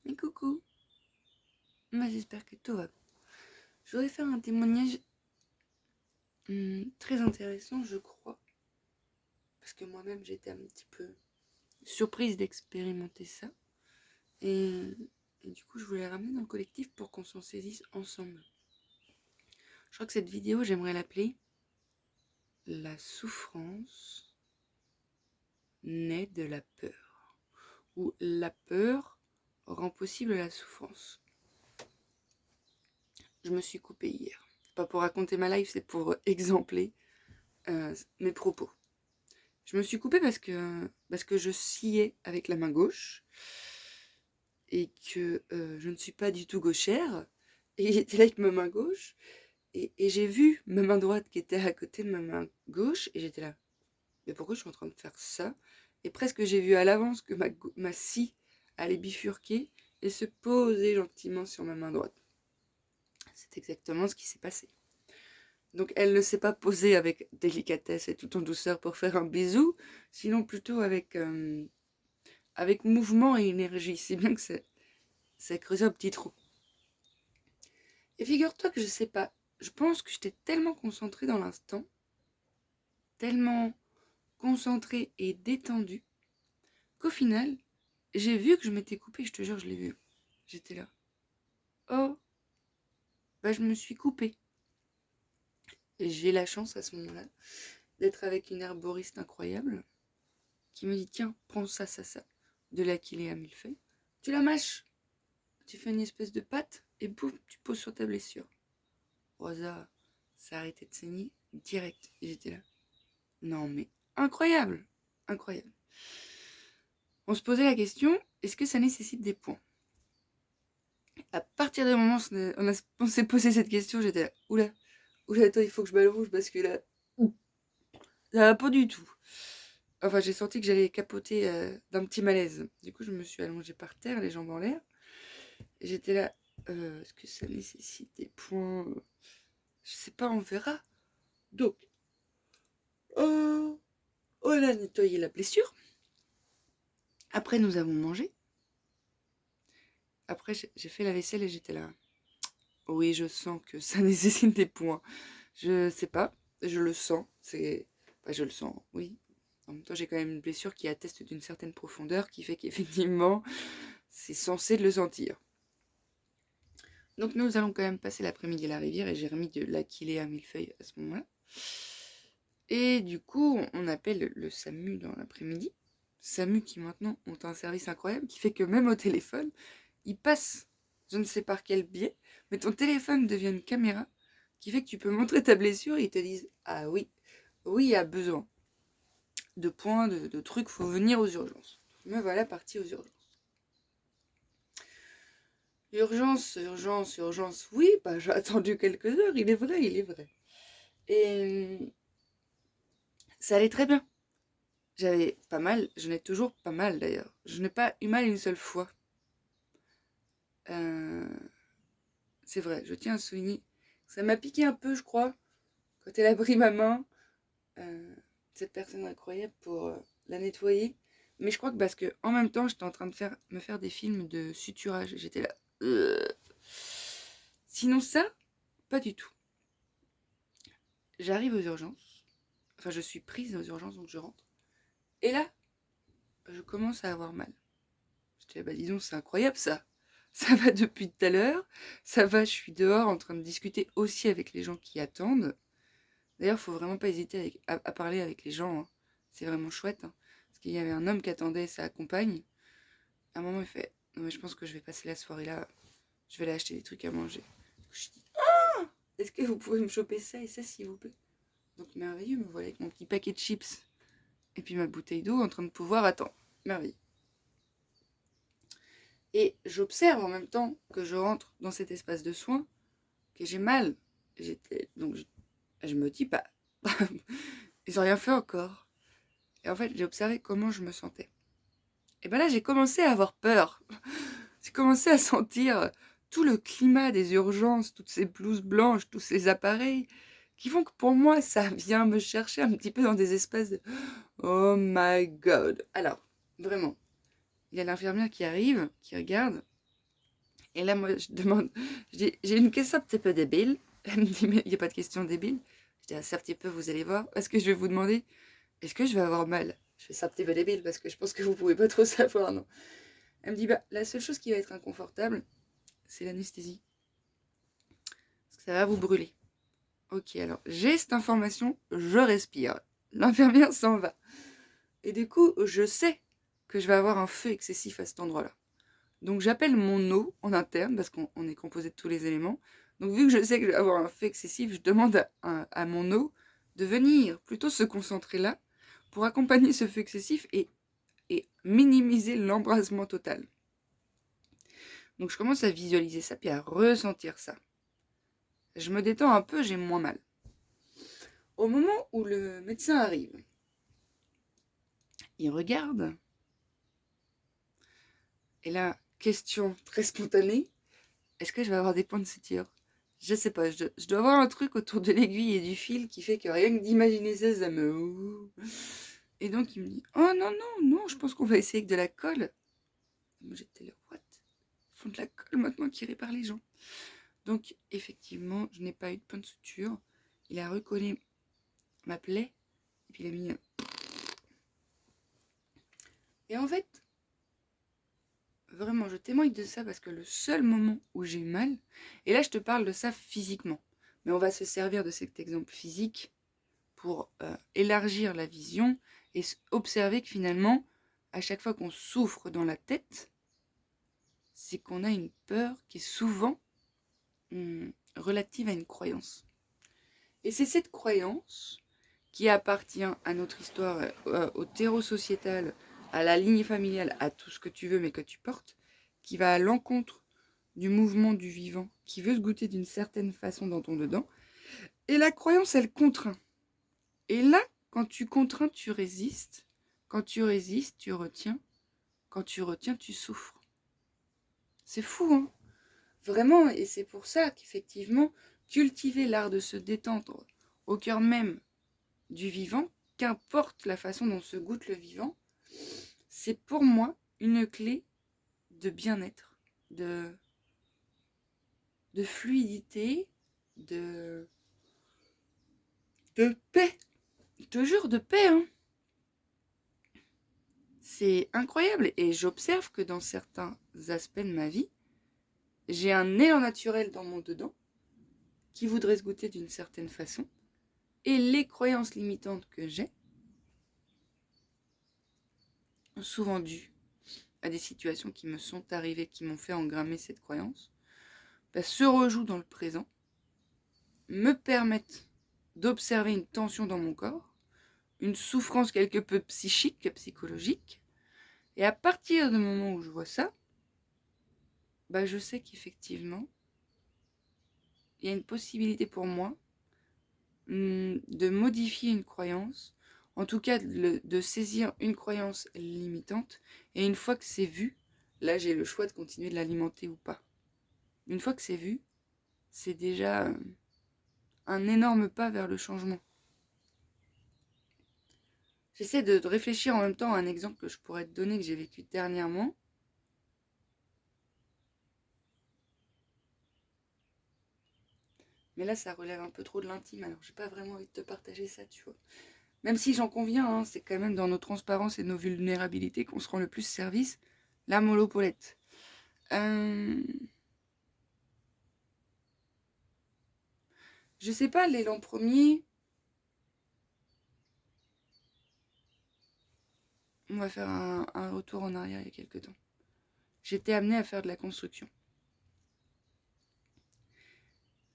Et coucou, j'espère que tout va bien. Je voudrais faire un témoignage très intéressant, je crois, parce que moi-même j'étais un petit peu surprise d'expérimenter ça. Et, et du coup, je voulais ramener dans le collectif pour qu'on s'en saisisse ensemble. Je crois que cette vidéo, j'aimerais l'appeler La souffrance naît de la peur, ou la peur rend possible la souffrance. Je me suis coupée hier. Pas pour raconter ma life, c'est pour exempler mes propos. Je me suis coupée parce que je sciais avec la main gauche et que je ne suis pas du tout gauchère. Et j'étais là avec ma main gauche et j'ai vu ma main droite qui était à côté de ma main gauche et j'étais là. Mais pourquoi je suis en train de faire ça? Et presque j'ai vu à l'avance que ma scie allait bifurquer et se poser gentiment sur ma main droite. C'est exactement ce qui s'est passé. Donc elle ne s'est pas posée avec délicatesse et tout en douceur pour faire un bisou, sinon plutôt avec mouvement et énergie, si bien que ça a creusé un petit trou. Et figure-toi que je sais pas, je pense que j'étais tellement concentrée dans l'instant, tellement concentrée et détendue, qu'au final, j'ai vu que je m'étais coupée, je te jure, je l'ai vu. J'étais là. Oh, je me suis coupée. Et j'ai la chance à ce moment-là d'être avec une herboriste incroyable qui me dit tiens, prends ça, de l'achillée à millefeuille. Tu la mâches, tu fais une espèce de pâte et boum, tu poses sur ta blessure. Rosa, ça a arrêté de saigner direct. Et j'étais là. Non mais incroyable, incroyable. On se posait la question, est-ce que ça nécessite des points? À partir du moment où on s'est posé cette question, j'étais là. Oula, attends, il faut que je balle rouge parce que là, ça va pas du tout. Enfin, j'ai senti que j'allais capoter d'un petit malaise. Du coup, je me suis allongée par terre, les jambes en l'air. Et j'étais là, est-ce que ça nécessite des points? Je sais pas, on verra. Donc, on a nettoyé la blessure. Après, nous avons mangé. Après, j'ai fait la vaisselle et j'étais là. Oui, je sens que ça nécessite des points. Je sais pas, je le sens. Je le sens, oui. En même temps, j'ai quand même une blessure qui atteste d'une certaine profondeur, qui fait qu'effectivement, c'est censé le sentir. Donc nous allons quand même passer l'après-midi à la rivière et j'ai remis de l'achillée à millefeuille à ce moment-là. Et du coup, on appelle le SAMU dans l'après-midi. SAMU qui maintenant ont un service incroyable qui fait que même au téléphone, ils passent, je ne sais par quel biais, mais ton téléphone devient une caméra qui fait que tu peux montrer ta blessure et ils te disent ah oui, il y a besoin de points, de trucs, faut venir aux urgences. Me voilà partie aux urgences. Urgence, oui, j'ai attendu quelques heures, il est vrai. Et ça allait très bien. J'avais pas mal, je n'ai toujours pas mal d'ailleurs. Je n'ai pas eu mal une seule fois. C'est vrai, je tiens à souligner. Ça m'a piqué un peu, je crois, quand elle a pris ma main, cette personne incroyable, pour la nettoyer. Mais je crois que parce que en même temps, j'étais en train de me faire des films de suturage. J'étais là. Sinon ça, pas du tout. J'arrive aux urgences. Enfin, je suis prise aux urgences, donc je rentre. Et là, je commence à avoir mal. Je dis, dis donc, c'est incroyable ça. Ça va depuis tout à l'heure. Ça va, je suis dehors en train de discuter aussi avec les gens qui attendent. D'ailleurs, faut vraiment pas hésiter à parler avec les gens. Hein. C'est vraiment chouette. Hein. Parce qu'il y avait un homme qui attendait sa compagne. À un moment, il fait non, mais je pense que je vais passer la soirée là. Je vais aller acheter des trucs à manger. Du coup, je dis ah, est-ce que vous pouvez me choper ça et ça, s'il vous plaît? Donc, merveilleux, me voilà avec mon petit paquet de chips et puis ma bouteille d'eau en train de pouvoir attendre. Merveilleux. Et j'observe en même temps que je rentre dans cet espace de soins que j'ai mal. Donc, je me dis, ils n'ont rien fait encore. Et en fait, j'ai observé comment je me sentais. Et ben là, j'ai commencé à avoir peur. J'ai commencé à sentir tout le climat des urgences, toutes ces blouses blanches, tous ces appareils, qui font que pour moi, ça vient me chercher un petit peu dans des espaces de oh my god. Alors, vraiment, il y a l'infirmière qui arrive, qui regarde, Et là, moi, je demande, je dis, j'ai une question un petit peu débile. Elle me dit, mais il n'y a pas de question débile. Je dis, ah, c'est un petit peu, vous allez voir. Est-ce que je vais vous demander, est-ce que je vais avoir mal? Je fais ça un petit peu débile parce que je pense que vous pouvez pas trop savoir, non? Elle me dit, bah, la seule chose qui va être inconfortable, c'est l'anesthésie. Parce que ça va vous brûler. Ok, alors, j'ai cette information, je respire. L'infirmière s'en va. Et du coup, je sais que je vais avoir un feu excessif à cet endroit-là. Donc j'appelle mon eau en interne, parce qu'on est composé de tous les éléments. Donc vu que je sais que je vais avoir un feu excessif, je demande à mon eau de venir plutôt se concentrer là pour accompagner ce feu excessif et minimiser l'embrasement total. Donc je commence à visualiser ça, puis à ressentir ça. Je me détends un peu, j'ai moins mal. Au moment où le médecin arrive, il regarde, et là, question très spontanée, est-ce que je vais avoir des points de suture? Je sais pas, je dois avoir un truc autour de l'aiguille et du fil qui fait que rien que d'imaginer ça, ça me... Et donc il me dit, oh non, non, non, je pense qu'on va essayer avec de la colle. Moi j'étais là, what? Ils font de la colle maintenant qui répare les gens. Donc effectivement, je n'ai pas eu de point de suture. Il a recollé ma plaie, et puis il a mis... Et en fait, vraiment, je témoigne de ça parce que le seul moment où j'ai mal, et là je te parle de ça physiquement, mais on va se servir de cet exemple physique pour élargir la vision et observer que finalement, à chaque fois qu'on souffre dans la tête, c'est qu'on a une peur qui est souvent relative à une croyance. Et c'est cette croyance qui appartient à notre histoire, au terreau sociétal, à la lignée familiale, à tout ce que tu veux mais que tu portes, qui va à l'encontre du mouvement du vivant, qui veut se goûter d'une certaine façon dans ton dedans. Et la croyance, elle contraint. Et là, quand tu contrains, tu résistes. Quand tu résistes, tu retiens. Quand tu retiens, tu souffres. C'est fou, hein? Vraiment, et c'est pour ça qu'effectivement, cultiver l'art de se détendre au cœur même du vivant, qu'importe la façon dont se goûte le vivant, c'est pour moi une clé de bien-être, de fluidité, de paix. Je te jure, de paix, hein. C'est incroyable et j'observe que dans certains aspects de ma vie, j'ai un élan naturel dans mon dedans qui voudrait se goûter d'une certaine façon et les croyances limitantes que j'ai, souvent dues à des situations qui me sont arrivées, qui m'ont fait engrammer cette croyance, se rejouent dans le présent, me permettent d'observer une tension dans mon corps, une souffrance quelque peu psychique, psychologique, et à partir du moment où je vois ça, je sais qu'effectivement, il y a une possibilité pour moi de modifier une croyance, en tout cas de saisir une croyance limitante, et une fois que c'est vu, là j'ai le choix de continuer de l'alimenter ou pas. Une fois que c'est vu, c'est déjà un énorme pas vers le changement. J'essaie de réfléchir en même temps à un exemple que je pourrais te donner que j'ai vécu dernièrement. Mais là, ça relève un peu trop de l'intime, alors j'ai pas vraiment envie de te partager ça, tu vois. Même si j'en conviens, hein, c'est quand même dans nos transparences et nos vulnérabilités qu'on se rend le plus service. La molopolette. Je sais pas, l'élan premier. On va faire un retour en arrière il y a quelques temps. J'étais amenée à faire de la construction.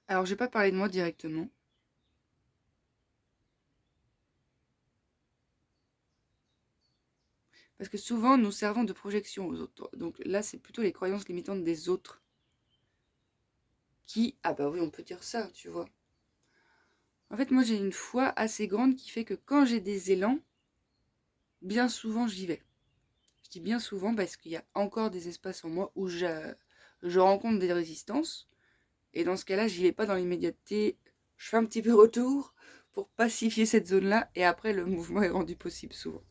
Alors, je vais pas parler de moi directement. Parce que souvent, nous servons de projection aux autres. Donc là, c'est plutôt les croyances limitantes des autres. Qui, ah bah oui, on peut dire ça, tu vois. En fait, moi, j'ai une foi assez grande qui fait que quand j'ai des élans, bien souvent, j'y vais. Je dis bien souvent parce qu'il y a encore des espaces en moi où je rencontre des résistances. Et dans ce cas-là, j'y vais pas dans l'immédiateté. Je fais un petit peu retour pour pacifier cette zone-là. Et après, le mouvement est rendu possible souvent.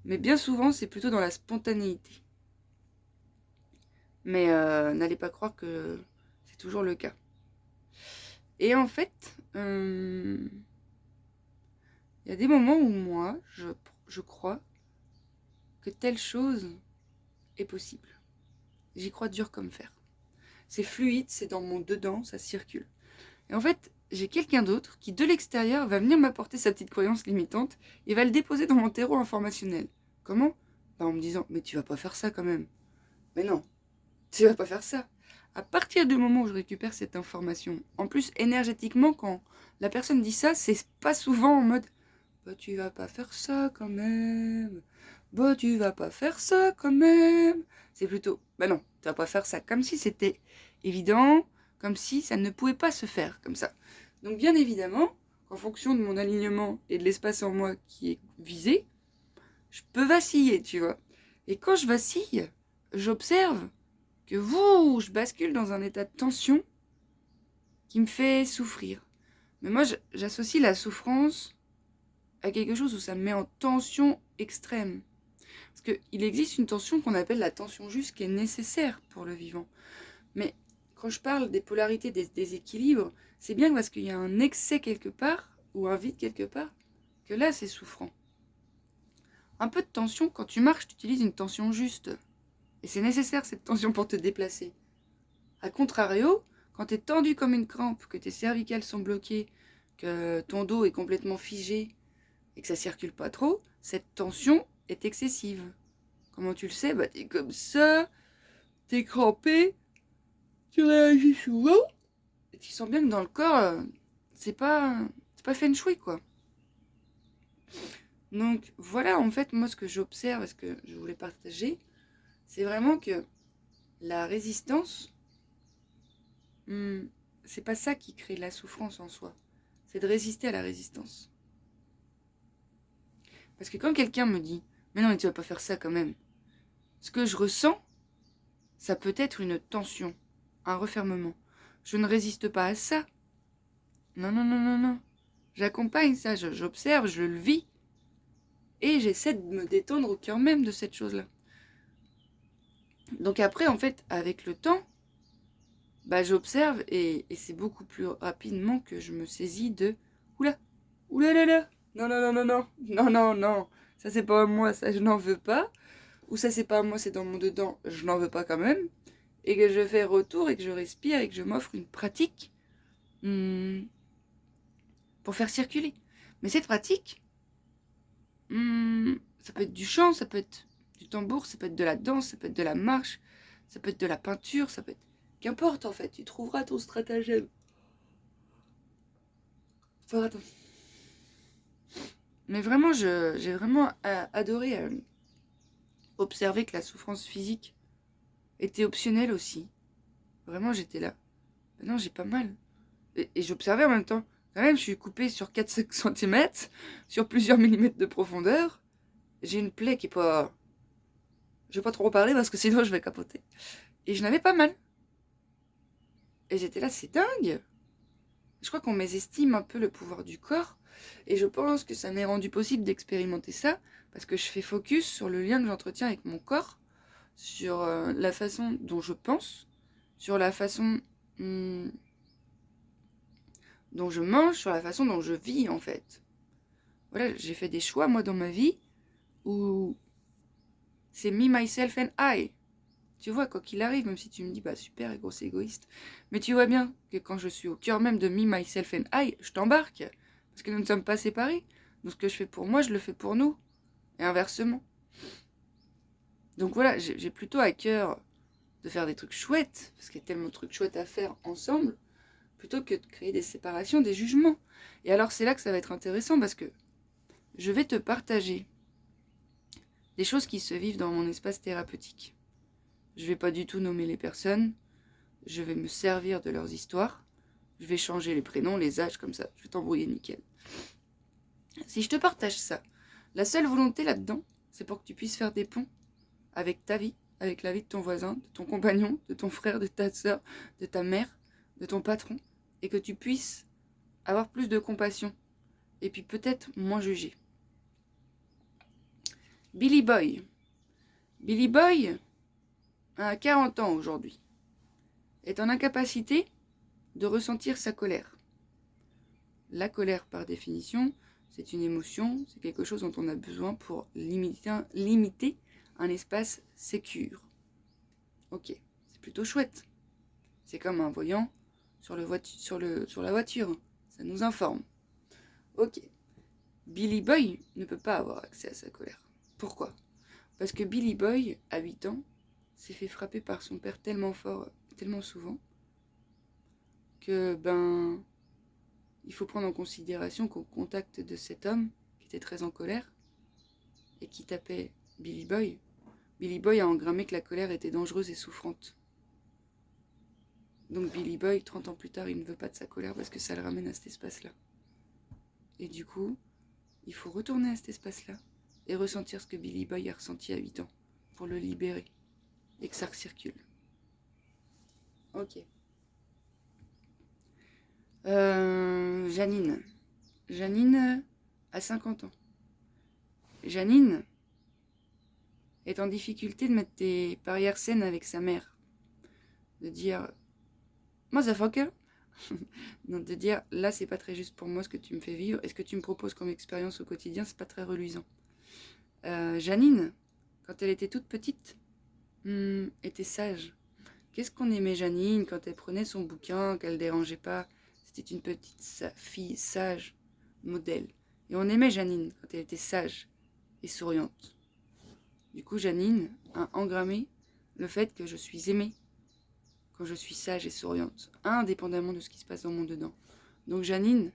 Mais bien souvent, c'est plutôt dans la spontanéité. Mais n'allez pas croire que c'est toujours le cas. Et en fait, il y a des moments où moi, je crois que telle chose est possible. J'y crois dur comme fer. C'est fluide, c'est dans mon dedans, ça circule. Et en fait, j'ai quelqu'un d'autre qui, de l'extérieur, va venir m'apporter sa petite croyance limitante et va le déposer dans mon terreau informationnel. Comment ? En me disant, mais tu vas pas faire ça quand même. Mais non, tu vas pas faire ça. À partir du moment où je récupère cette information, en plus énergétiquement, quand la personne dit ça, c'est pas souvent en mode bah tu vas pas faire ça quand même. Bah tu vas pas faire ça quand même. C'est plutôt bah non, tu vas pas faire ça. Comme si c'était évident, comme si ça ne pouvait pas se faire comme ça. Donc bien évidemment, en fonction de mon alignement et de l'espace en moi qui est visé, je peux vaciller, tu vois. Et quand je vacille, j'observe que je bascule dans un état de tension qui me fait souffrir. Mais moi, j'associe la souffrance à quelque chose où ça me met en tension extrême. Parce qu'il existe une tension qu'on appelle la tension juste qui est nécessaire pour le vivant. Mais quand je parle des polarités, des déséquilibres, c'est bien parce qu'il y a un excès quelque part, ou un vide quelque part, que là, c'est souffrant. Un peu de tension, quand tu marches, tu utilises une tension juste. Et c'est nécessaire, cette tension, pour te déplacer. A contrario, quand tu es tendu comme une crampe, que tes cervicales sont bloquées, que ton dos est complètement figé et que ça circule pas trop, cette tension est excessive. Comment tu le sais ? Bah t'es comme ça, t'es crampé, tu réagis souvent, et tu sens bien que dans le corps, c'est pas feng shui, quoi. Donc voilà, en fait, moi ce que j'observe et ce que je voulais partager, c'est vraiment que la résistance, c'est pas ça qui crée la souffrance en soi. C'est de résister à la résistance. Parce que quand quelqu'un me dit « Mais non, mais tu vas pas faire ça quand même », ce que je ressens, ça peut être une tension, un refermement. Je ne résiste pas à ça. Non, non, non, non, non. J'accompagne ça, j'observe, je le vis. Et j'essaie de me détendre au cœur même de cette chose-là. Donc après, en fait, avec le temps, bah, j'observe et c'est beaucoup plus rapidement que je me saisis de « Oula, oula là là, non, non, non, non, non, non, non, non, ça c'est pas moi, ça je n'en veux pas. » Ou ça c'est pas moi, c'est dans mon dedans, je n'en veux pas quand même. Et que je fais retour et que je respire et que je m'offre une pratique pour faire circuler. Mais cette pratique, ça peut être du chant, ça peut être du tambour, ça peut être de la danse, ça peut être de la marche, ça peut être de la peinture, ça peut être... Qu'importe en fait, tu trouveras ton stratagème. Faire attention. Mais vraiment, j'ai vraiment adoré observer que la souffrance physique était optionnelle aussi. Vraiment, j'étais là. Maintenant, j'ai pas mal. Et j'observais en même temps. Quand même, je suis coupée sur 4 cm, sur plusieurs millimètres de profondeur. J'ai une plaie qui est pas... Je vais pas trop en parler parce que sinon je vais capoter. Et je n'avais pas mal. Et j'étais là, c'est dingue. Je crois qu'on mésestime un peu le pouvoir du corps. Et je pense que ça m'est rendu possible d'expérimenter ça parce que je fais focus sur le lien que j'entretiens avec mon corps, sur la façon dont je pense, sur la façon dont je mange, sur la façon dont je vis en fait. Voilà, j'ai fait des choix moi dans ma vie où c'est me, myself and I. Tu vois, quoi qu'il arrive, même si tu me dis, bah super, grosse égoïste. Mais tu vois bien que quand je suis au cœur même de me, myself and I, je t'embarque. Parce que nous ne sommes pas séparés. Donc ce que je fais pour moi, je le fais pour nous. Et inversement. Donc voilà, j'ai plutôt à cœur de faire des trucs chouettes, parce qu'il y a tellement de trucs chouettes à faire ensemble, plutôt que de créer des séparations, des jugements. Et alors c'est là que ça va être intéressant, parce que je vais te partager des choses qui se vivent dans mon espace thérapeutique. Je ne vais pas du tout nommer les personnes, je vais me servir de leurs histoires, je vais changer les prénoms, les âges, comme ça, je vais t'embrouiller nickel. Si je te partage ça, la seule volonté là-dedans, c'est pour que tu puisses faire des ponts avec ta vie, avec la vie de ton voisin, de ton compagnon, de ton frère, de ta soeur, de ta mère, de ton patron, et que tu puisses avoir plus de compassion, et puis peut-être moins juger. Billy Boy. Billy Boy, à 40 ans aujourd'hui, est en incapacité de ressentir sa colère. La colère, par définition, c'est une émotion, c'est quelque chose dont on a besoin pour limiter un espace sécure. Ok, c'est plutôt chouette. C'est comme un voyant sur la voiture, ça nous informe. Ok, Billy Boy ne peut pas avoir accès à sa colère. Pourquoi ? Parce que Billy Boy, à 8 ans, s'est fait frapper par son père tellement fort, tellement souvent, que il faut prendre en considération qu'au contact de cet homme, qui était très en colère, et qui tapait Billy Boy a engrammé que la colère était dangereuse et souffrante. Donc Billy Boy, 30 ans plus tard, il ne veut pas de sa colère parce que ça le ramène à cet espace-là. Et du coup, il faut retourner à cet espace-là et ressentir ce que Billy Boy a ressenti à 8 ans pour le libérer et que ça recircule. Ok. Janine. Janine a 50 ans. Janine est en difficulté de mettre des barrières saines avec sa mère. De dire motherfucker. Non, de dire là c'est pas très juste pour moi ce que tu me fais vivre et ce que tu me proposes comme expérience au quotidien, c'est pas très reluisant. Janine, quand elle était toute petite, était sage. Qu'est-ce qu'on aimait Janine quand elle prenait son bouquin, qu'elle dérangeait pas. C'était une petite fille sage, modèle. Et on aimait Janine quand elle était sage et souriante. Du coup, Janine a engrammé le fait que je suis aimée quand je suis sage et souriante, indépendamment de ce qui se passe dans mon dedans. Donc Janine,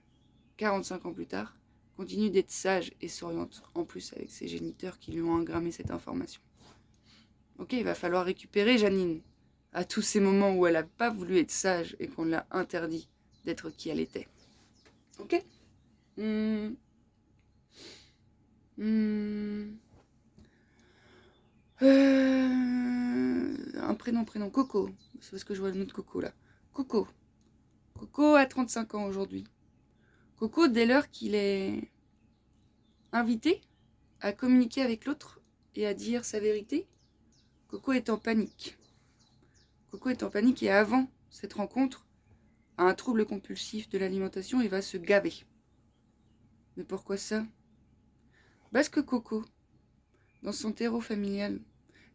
45 ans plus tard, continue d'être sage et souriante, en plus avec ses géniteurs qui lui ont engrammé cette information. Ok, il va falloir récupérer Janine à tous ces moments où elle n'a pas voulu être sage et qu'on l'a interdit d'être qui elle était. Ok. Un prénom, Coco. C'est parce que je vois le nom de Coco là. Coco. Coco a 35 ans aujourd'hui. Coco, dès lors qu'il est invité à communiquer avec l'autre et à dire sa vérité, Coco est en panique. Coco est en panique et avant cette rencontre, a un trouble compulsif de l'alimentation et va se gaver. Mais pourquoi ça ? Parce que Coco, dans son terreau familial,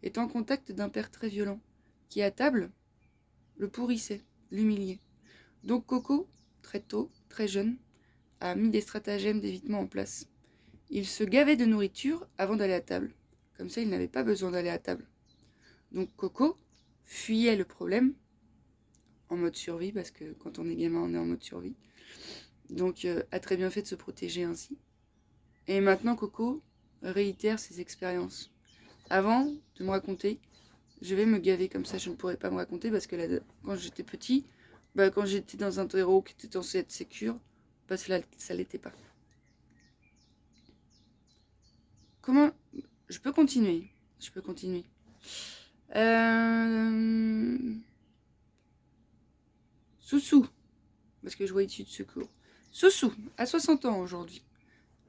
est en contact d'un père très violent, qui à table le pourrissait, l'humiliait. Donc Coco, très tôt, très jeune, a mis des stratagèmes d'évitement en place. Il se gavait de nourriture avant d'aller à table. Comme ça, il n'avait pas besoin d'aller à table. Donc Coco fuyait le problème en mode survie, parce que quand on est gamin, on est en mode survie. Donc a très bien fait de se protéger ainsi. Et maintenant, Coco réitère ses expériences. Avant de me raconter, je vais me gaver comme ça, je ne pourrais pas me raconter parce que là, quand j'étais petit, quand j'étais dans un terreau qui était censé être sécure, ça l'était pas. Comment je peux continuer. Soussou, parce que je vois issu de secours. Soussou, à 60 ans aujourd'hui,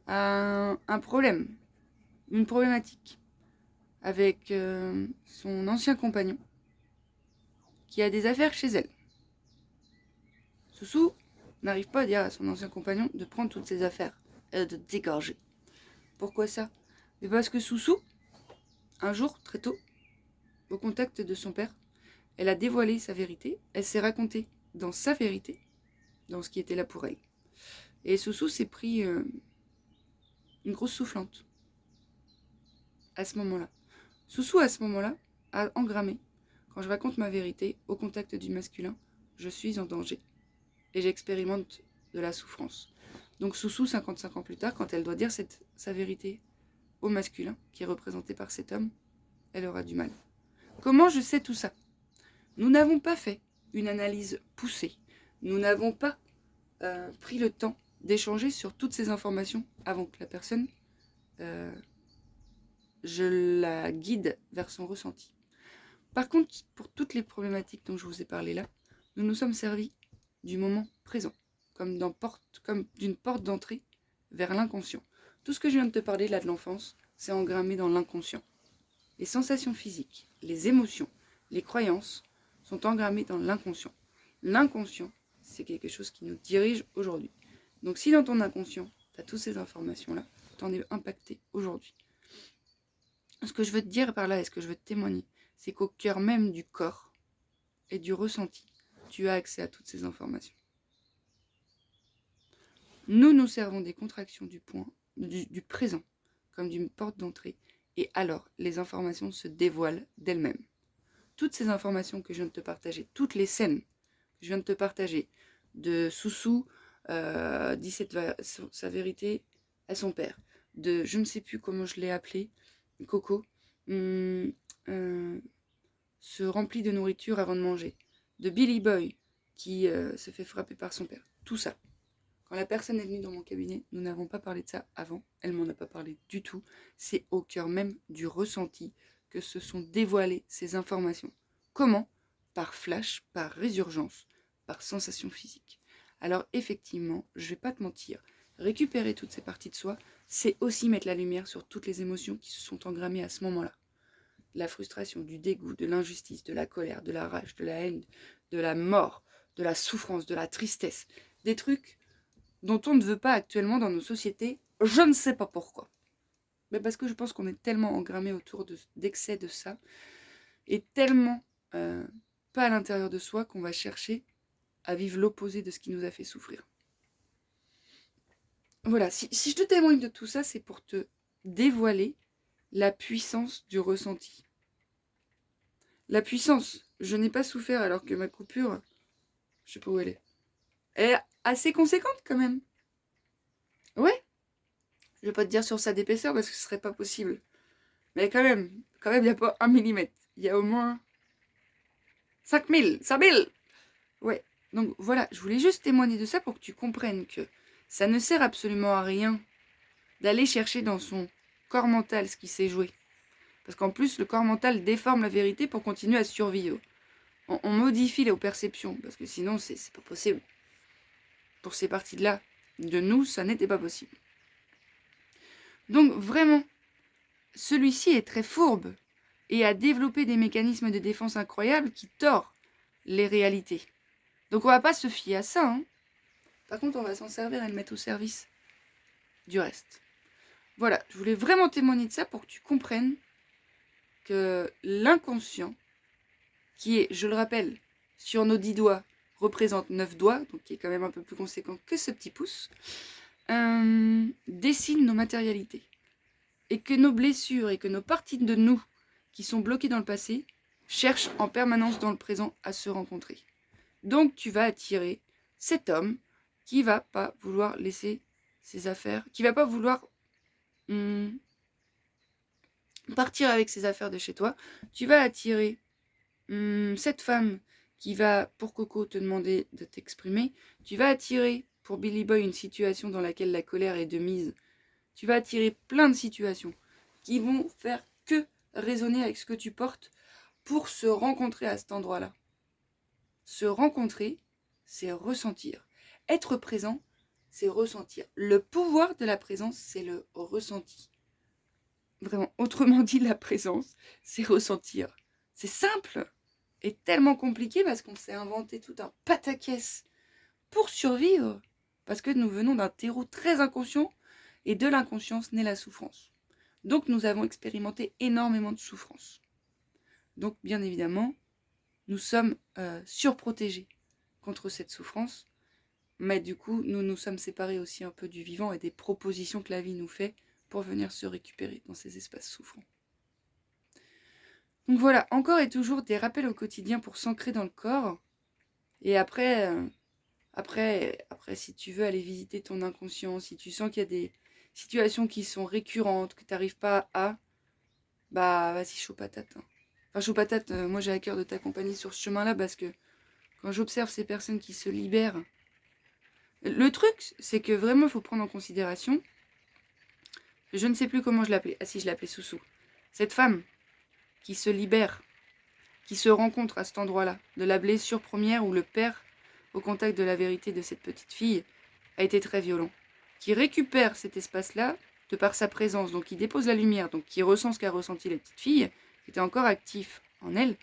a un problème, une problématique avec son ancien compagnon qui a des affaires chez elle. Soussou n'arrive pas à dire à son ancien compagnon de prendre toutes ses affaires et de dégorger. Pourquoi ça ? Mais parce que Soussou, un jour, très tôt, au contact de son père, elle a dévoilé sa vérité, elle s'est racontée dans sa vérité, dans ce qui était là pour elle. Et Soussou s'est pris une grosse soufflante à ce moment-là. Soussou, à ce moment-là, a engrammé. Quand je raconte ma vérité au contact du masculin, je suis en danger. Et j'expérimente de la souffrance. Donc Soussou, 55 ans plus tard, quand elle doit dire sa vérité au masculin, qui est représenté par cet homme, elle aura du mal. Comment je sais tout ça ? Nous n'avons pas fait une analyse poussée. Nous n'avons pas pris le temps d'échanger sur toutes ces informations avant que la personne, je la guide vers son ressenti. Par contre, pour toutes les problématiques dont je vous ai parlé là, nous nous sommes servis du moment présent, comme d'une porte d'entrée vers l'inconscient. Tout ce que je viens de te parler là de l'enfance, c'est engrammé dans l'inconscient. Les sensations physiques, les émotions, les croyances sont engrammées dans l'inconscient. L'inconscient, c'est quelque chose qui nous dirige aujourd'hui. Donc si dans ton inconscient, tu as toutes ces informations-là, tu en es impacté aujourd'hui. Ce que je veux te dire par là et ce que je veux te témoigner, c'est qu'au cœur même du corps et du ressenti, tu as accès à toutes ces informations. Nous servons des contractions du présent comme d'une porte d'entrée, et alors les informations se dévoilent d'elles-mêmes. Toutes ces informations que je viens de te partager, toutes les scènes que je viens de te partager, de Soussou dit sa vérité à son père, de je ne sais plus comment je l'ai appelé, Coco, se remplit de nourriture avant de manger, de Billy Boy qui se fait frapper par son père, tout ça. Quand la personne est venue dans mon cabinet, nous n'avons pas parlé de ça avant, elle m'en a pas parlé du tout, c'est au cœur même du ressenti que se sont dévoilées ces informations. Comment ? Par flash, par résurgence, par sensation physique. Alors effectivement, je ne vais pas te mentir, récupérer toutes ces parties de soi, c'est aussi mettre la lumière sur toutes les émotions qui se sont engrammées à ce moment-là. La frustration, du dégoût, de l'injustice, de la colère, de la rage, de la haine, de la mort, de la souffrance, de la tristesse. Des trucs dont on ne veut pas actuellement dans nos sociétés, je ne sais pas pourquoi. Mais parce que je pense qu'on est tellement engrammé autour d'excès de ça, et tellement pas à l'intérieur de soi qu'on va chercher à vivre l'opposé de ce qui nous a fait souffrir. Voilà, si je te témoigne de tout ça, c'est pour te dévoiler la puissance du ressenti. La puissance, je n'ai pas souffert alors que ma coupure, je sais pas où elle est assez conséquente quand même. Ouais, je vais pas te dire sur sa d'épaisseur parce que ce serait pas possible. Mais quand même, il n'y a pas 1 millimètre. Il y a au moins 5000, 5000. Ouais, donc voilà, je voulais juste témoigner de ça pour que tu comprennes que ça ne sert absolument à rien d'aller chercher dans son corps mental ce qui s'est joué. Parce qu'en plus, le corps mental déforme la vérité pour continuer à survivre. On modifie les perceptions, parce que sinon, c'est pas possible. Pour ces parties-là, de nous, ça n'était pas possible. Donc vraiment, celui-ci est très fourbe et a développé des mécanismes de défense incroyables qui tordent les réalités. Donc on va pas se fier à ça. Hein. Par contre, on va s'en servir et le mettre au service du reste. Voilà, je voulais vraiment témoigner de ça pour que tu comprennes que l'inconscient, qui est, je le rappelle, sur nos 10 doigts, représente 9 doigts, donc qui est quand même un peu plus conséquent que ce petit pouce, dessine nos matérialités. Et que nos blessures et que nos parties de nous qui sont bloquées dans le passé cherchent en permanence dans le présent à se rencontrer. Donc tu vas attirer cet homme qui va pas vouloir laisser ses affaires, qui va pas vouloir partir avec ses affaires de chez toi. Tu vas attirer cette femme qui va, pour Coco, te demander de t'exprimer. Tu vas attirer, pour Billy Boy, une situation dans laquelle la colère est de mise. Tu vas attirer plein de situations qui vont faire que résonner avec ce que tu portes pour se rencontrer à cet endroit-là. Se rencontrer, c'est ressentir. Être présent, c'est ressentir. Le pouvoir de la présence, c'est le ressenti. Vraiment, autrement dit, la présence, c'est ressentir. C'est simple et tellement compliqué parce qu'on s'est inventé tout un pataquès pour survivre. Parce que nous venons d'un terreau très inconscient et de l'inconscience naît la souffrance. Donc nous avons expérimenté énormément de souffrance. Donc bien évidemment, nous sommes surprotégés contre cette souffrance. Mais du coup, nous nous sommes séparés aussi un peu du vivant et des propositions que la vie nous fait pour venir se récupérer dans ces espaces souffrants. Donc voilà, encore et toujours des rappels au quotidien pour s'ancrer dans le corps. Et après, si tu veux aller visiter ton inconscient, si tu sens qu'il y a des situations qui sont récurrentes, que tu n'arrives pas à, bah vas-y, chaud patate. Hein. Enfin, chaud patate, moi j'ai à cœur de t'accompagner sur ce chemin-là parce que quand j'observe ces personnes qui se libèrent, le truc, c'est que vraiment, il faut prendre en considération, je ne sais plus comment je l'appelais, ah si, je l'appelais Soussou, cette femme qui se libère, qui se rencontre à cet endroit-là, de la blessure première où le père, au contact de la vérité de cette petite fille, a été très violent, qui récupère cet espace-là de par sa présence, donc qui dépose la lumière, donc qui ressent ce qu'a ressenti la petite fille, qui était encore actif en elle,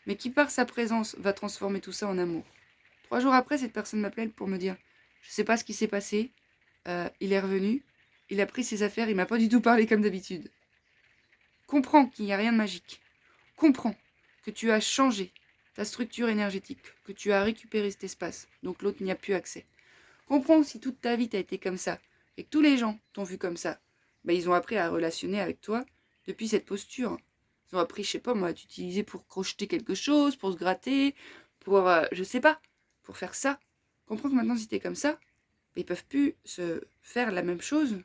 mais qui par sa présence va transformer tout ça en amour. 3 jours après, cette personne m'appelle pour me dire « Je sais pas ce qui s'est passé, il est revenu, il a pris ses affaires, il m'a pas du tout parlé comme d'habitude. » Comprends qu'il n'y a rien de magique. Comprends que tu as changé ta structure énergétique, que tu as récupéré cet espace, donc l'autre n'y a plus accès. Comprends que si toute ta vie t'as été comme ça, et que tous les gens t'ont vu comme ça, bah, ils ont appris à relationner avec toi depuis cette posture. Ils ont appris, je sais pas moi, à t'utiliser pour crocheter quelque chose, pour se gratter, pour, je sais pas, pour faire ça. Comprends que maintenant si t'es comme ça, bah, ils peuvent plus se faire la même chose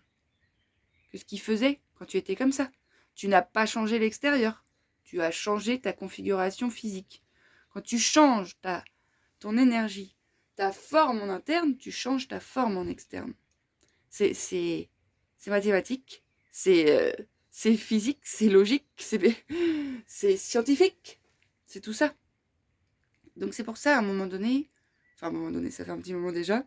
que ce qu'ils faisaient quand tu étais comme ça. Tu n'as pas changé l'extérieur, tu as changé ta configuration physique. Quand tu changes ton énergie, ta forme en interne, tu changes ta forme en externe. C'est mathématique, c'est physique, c'est logique, c'est scientifique, c'est tout ça. Donc c'est pour ça, à un moment donné, ça fait un petit moment déjà,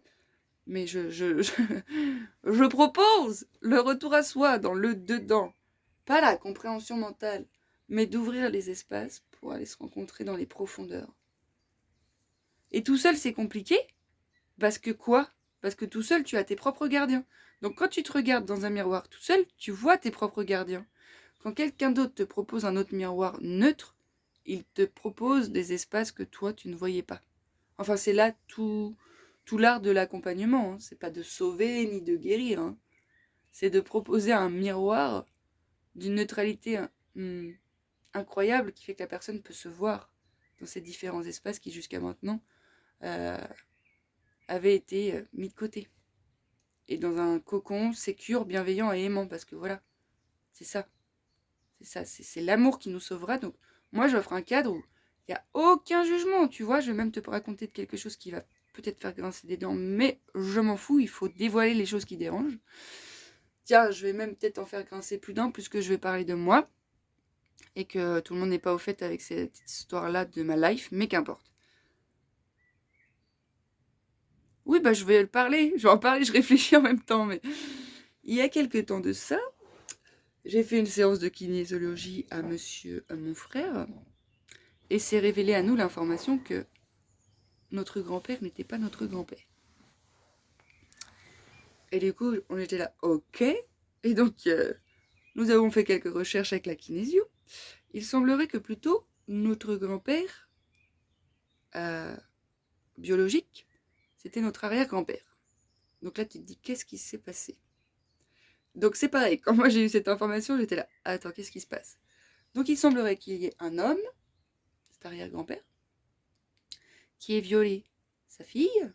mais je propose le retour à soi dans le dedans. Pas la compréhension mentale, mais d'ouvrir les espaces pour aller se rencontrer dans les profondeurs. Et tout seul, c'est compliqué, parce que quoi ? Parce que tout seul, tu as tes propres gardiens. Donc quand tu te regardes dans un miroir tout seul, tu vois tes propres gardiens. Quand quelqu'un d'autre te propose un autre miroir neutre, il te propose des espaces que toi, tu ne voyais pas. Enfin, c'est là tout l'art de l'accompagnement. Hein. C'est pas de sauver ni de guérir. Hein. C'est de proposer un miroir d'une neutralité incroyable qui fait que la personne peut se voir dans ces différents espaces qui, jusqu'à maintenant, avaient été mis de côté. Et dans un cocon sécure, bienveillant et aimant. Parce que voilà, c'est ça. C'est l'amour qui nous sauvera. Donc, moi, j'offre un cadre où il n'y a aucun jugement. Tu vois, je vais même te raconter de quelque chose qui va peut-être faire grincer des dents, mais je m'en fous. Il faut dévoiler les choses qui dérangent. Tiens, je vais même peut-être en faire grincer plus d'un, puisque je vais parler de moi. Et que tout le monde n'est pas au fait avec cette histoire-là de ma life, mais qu'importe. Oui, bah je vais le parler. Je vais en parler, je réfléchis en même temps. Mais il y a quelques temps de ça, j'ai fait une séance de kinésiologie à mon frère. Et c'est révélé à nous l'information que notre grand-père n'était pas notre grand-père. Et du coup, on était là, ok. Et donc, nous avons fait quelques recherches avec la kinésio. Il semblerait que plutôt notre grand-père biologique, c'était notre arrière-grand-père. Donc là, tu te dis, qu'est-ce qui s'est passé ? Donc c'est pareil, quand moi j'ai eu cette information, j'étais là, attends, qu'est-ce qui se passe ? Donc il semblerait qu'il y ait un homme, cet arrière-grand-père, qui ait violé sa fille,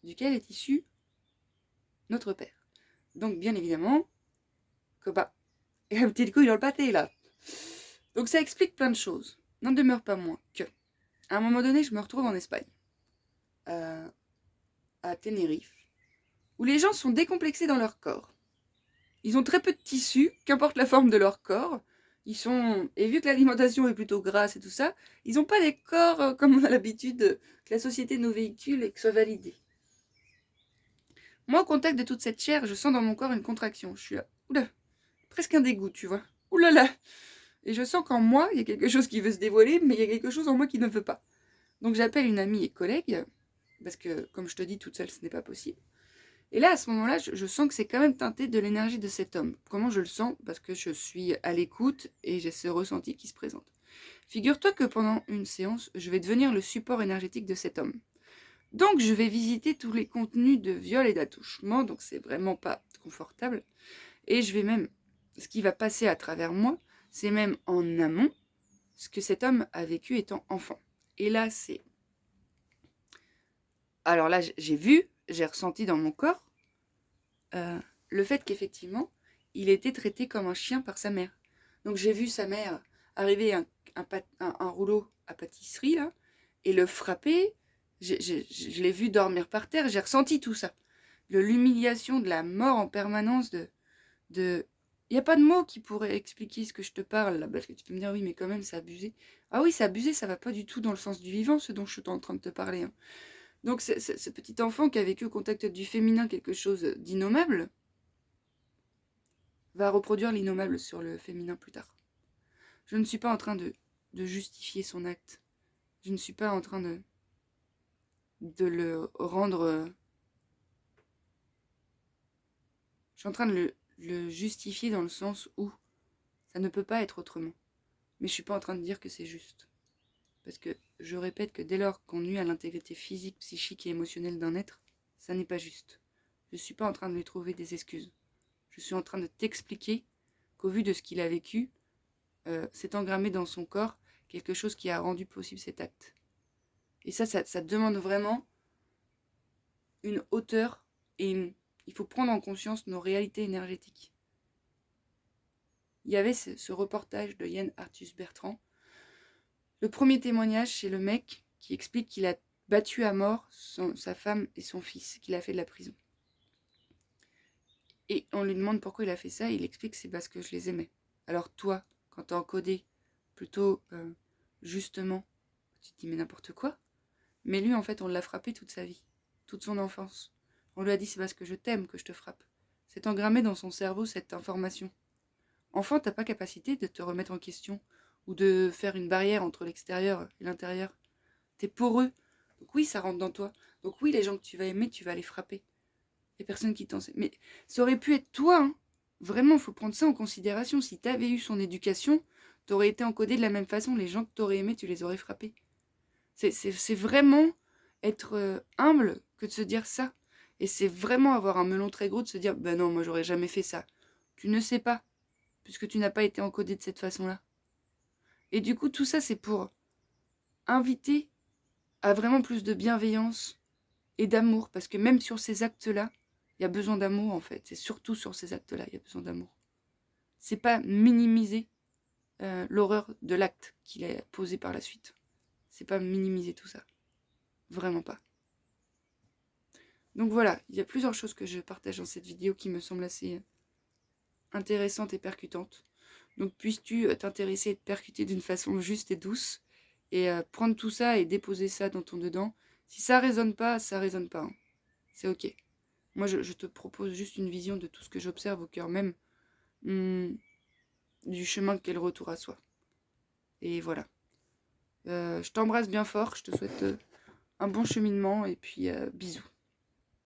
duquel est issu notre père. Donc bien évidemment, que bah, il y a un petit couille dans le pâté là. Donc ça explique plein de choses. N'en demeure pas moins que, à un moment donné, je me retrouve en Espagne, à Tenerife, où les gens sont décomplexés dans leur corps. Ils ont très peu de tissu, qu'importe la forme de leur corps. Et vu que l'alimentation est plutôt grasse et tout ça, ils n'ont pas des corps comme on a l'habitude que la société nous véhicule et que soit validé. Moi, au contact de toute cette chair, je sens dans mon corps une contraction. Je suis là, oula, presque un dégoût, tu vois. Oulala. Et je sens qu'en moi, il y a quelque chose qui veut se dévoiler, mais il y a quelque chose en moi qui ne veut pas. Donc j'appelle une amie et collègue, parce que, comme je te dis, toute seule, ce n'est pas possible. Et là, à ce moment-là, je sens que c'est quand même teinté de l'énergie de cet homme. Comment je le sens ? Parce que je suis à l'écoute et j'ai ce ressenti qui se présente. Figure-toi que pendant une séance, je vais devenir le support énergétique de cet homme. Donc, je vais visiter tous les contenus de viol et d'attouchement, donc c'est vraiment pas confortable. Et je vais même, ce qui va passer à travers moi, c'est même en amont, ce que cet homme a vécu étant enfant. Et là, c'est... Alors là, j'ai ressenti dans mon corps le fait qu'effectivement, il était traité comme un chien par sa mère. Donc j'ai vu sa mère arriver un rouleau à pâtisserie, là, et le frapper. Je l'ai vu dormir par terre, j'ai ressenti tout ça. L'humiliation de la mort en permanence Il n'y a pas de mots qui pourraient expliquer ce que je te parle, là, parce que tu peux me dire, oui, mais quand même, c'est abusé. Ah oui, c'est abusé, ça va pas du tout dans le sens du vivant, ce dont je suis en train de te parler. Hein. Donc ce petit enfant qui a vécu au contact du féminin quelque chose d'innommable, va reproduire l'innommable sur le féminin plus tard. Je ne suis pas en train de justifier son acte. Je ne suis pas en train de le rendre... je suis en train de le justifier dans le sens où ça ne peut pas être autrement. Mais je suis pas en train de dire que c'est juste. Parce que je répète que dès lors qu'on nuit à l'intégrité physique, psychique et émotionnelle d'un être, ça n'est pas juste. Je suis pas en train de lui trouver des excuses. Je suis en train de t'expliquer qu'au vu de ce qu'il a vécu, c'est engrammé dans son corps quelque chose qui a rendu possible cet acte. Et ça demande vraiment une hauteur et il faut prendre en conscience nos réalités énergétiques. Il y avait ce reportage de Yann Arthus Bertrand. Le premier témoignage, c'est le mec qui explique qu'il a battu à mort sa femme et son fils, qu'il a fait de la prison. Et on lui demande pourquoi il a fait ça, et il explique que c'est parce que je les aimais. Alors toi, quand t'es encodé plutôt justement, tu te dis mais n'importe quoi. Mais lui, en fait, on l'a frappé toute sa vie, toute son enfance. On lui a dit c'est parce que je t'aime que je te frappe. C'est engrammé dans son cerveau cette information. Enfant, t'as pas capacité de te remettre en question ou de faire une barrière entre l'extérieur et l'intérieur. T'es poreux. Donc oui, ça rentre dans toi. Donc oui, les gens que tu vas aimer, tu vas les frapper. Les personnes qui t'enseignent. Mais ça aurait pu être toi, hein. Vraiment, il faut prendre ça en considération. Si t'avais eu son éducation, t'aurais été encodé de la même façon. Les gens que t'aurais aimés, tu les aurais frappés. C'est vraiment être humble que de se dire ça. Et c'est vraiment avoir un melon très gros de se dire, ben non, moi j'aurais jamais fait ça. Tu ne sais pas, puisque tu n'as pas été encodé de cette façon-là. Et du coup, tout ça, c'est pour inviter à vraiment plus de bienveillance et d'amour. Parce que même sur ces actes-là, il y a besoin d'amour, en fait. C'est surtout sur ces actes-là, il y a besoin d'amour. C'est pas minimiser l'horreur de l'acte qu'il a posé par la suite. C'est pas minimiser tout ça. Vraiment pas. Donc voilà, il y a plusieurs choses que je partage dans cette vidéo qui me semblent assez intéressantes et percutantes. Donc puisses-tu t'intéresser et te percuter d'une façon juste et douce et prendre tout ça et déposer ça dans ton dedans. Si ça résonne pas, ça résonne pas. Hein. C'est ok. Moi, je te propose juste une vision de tout ce que j'observe au cœur même du chemin qu'est le retour à soi. Et voilà. Je t'embrasse bien fort. Je te souhaite un bon cheminement et puis bisous.